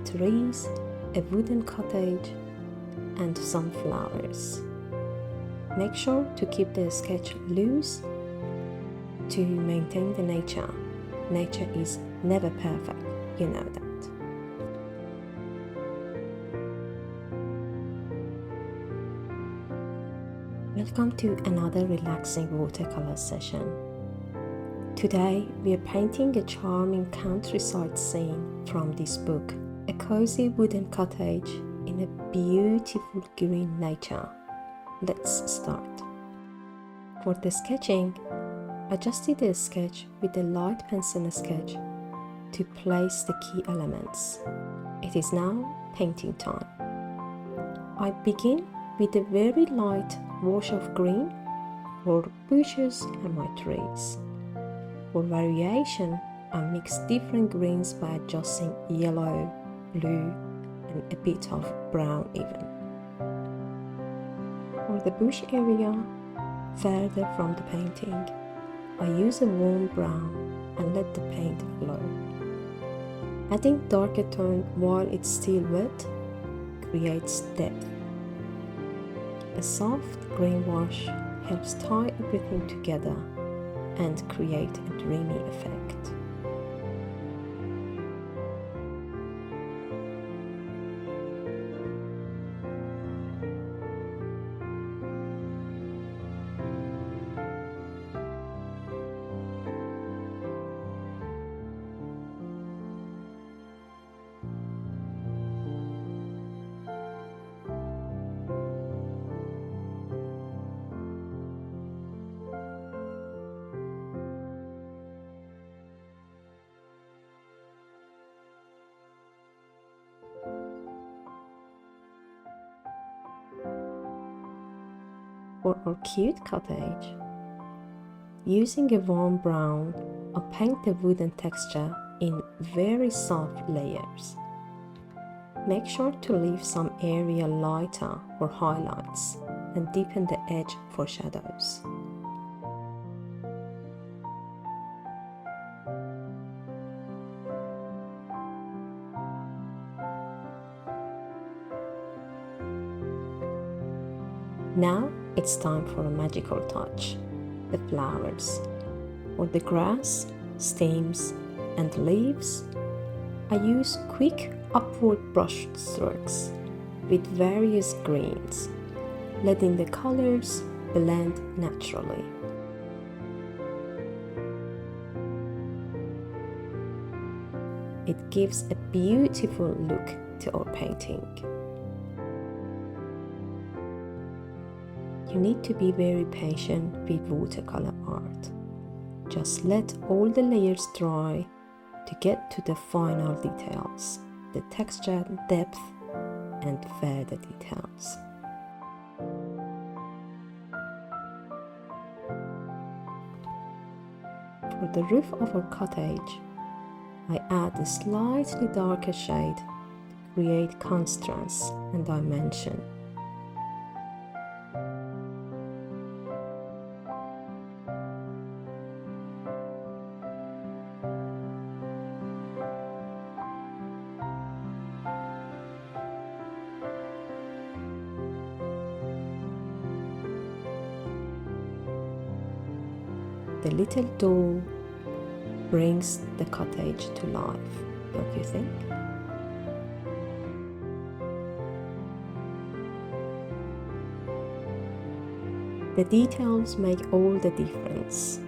trees, a wooden cottage, and some flowers. Make sure to keep the sketch loose to maintain the nature. Nature is never perfect, you know that. Welcome to another relaxing watercolor session. Today we are painting a charming countryside scene from this book, a cozy wooden cottage in a beautiful green nature. Let's start. For the sketching, I just did a sketch with a light pencil sketch to place the key elements. It is now painting time. I begin with a very light wash of green for bushes and my trees. For variation, I mix different greens by adjusting yellow, blue, and a bit of brown even. For the bush area, further from the painting, I use a warm brown and let the paint flow. Adding darker tone while it's still wet creates depth. A soft green wash helps tie everything together and create a dreamy effect. For our cute cottage, using a warm brown, I paint the wooden texture in very soft layers. Make sure to leave some area lighter for highlights and deepen the edge for shadows. Now it's time for a magical touch, the flowers. For the grass, stems, and leaves, I use quick upward brush strokes with various greens, letting the colors blend naturally. It gives a beautiful look to our painting. You need to be very patient with watercolor art. Just let all the layers dry to get to the final details, the texture, depth, and further details. For the roof of our cottage, I add a slightly darker shade to create contrast and dimension. The little door brings the cottage to life, don't you think? The details make all the difference.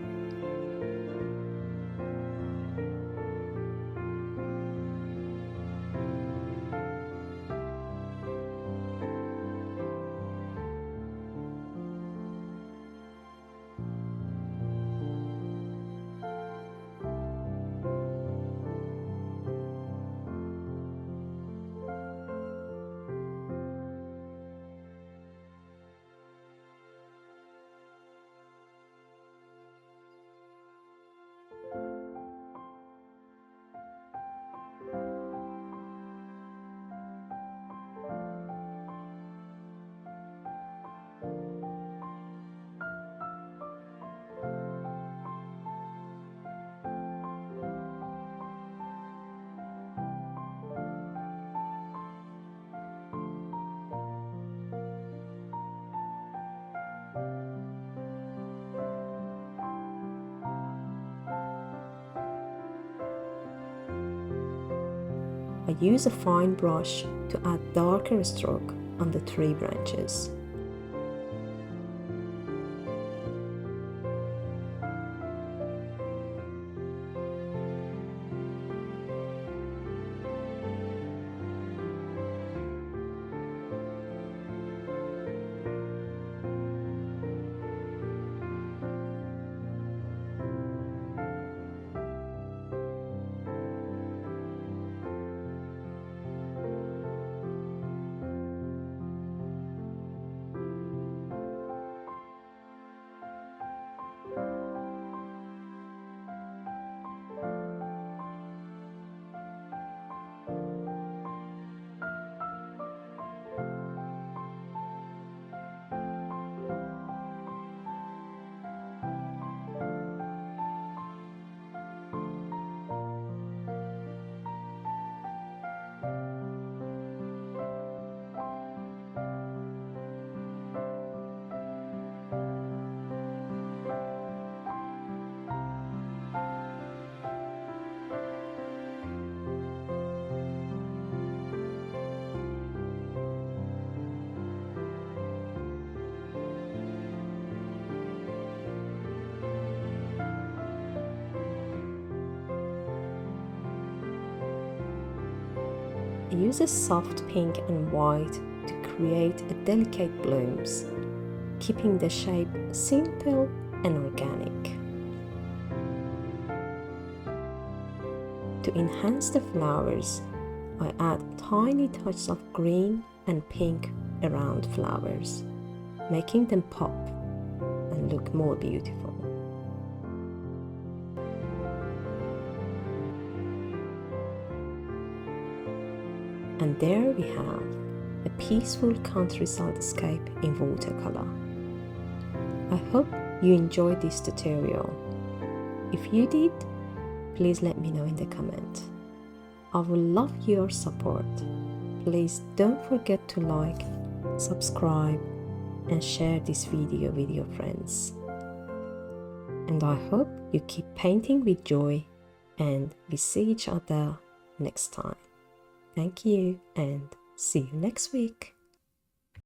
I use a fine brush to add darker stroke on the tree branches. I use a soft pink and white to create a delicate blooms, keeping the shape simple and organic. To enhance the flowers, I add tiny touches of green and pink around flowers, making them pop and look more beautiful. And there we have a peaceful countryside scape in watercolor. I hope you enjoyed this tutorial. If you did, please let me know in the comment. I will love your support. Please don't forget to like, subscribe, and share this video with your friends. And I hope you keep painting with joy, and we see each other next time. Thank you and see you next week.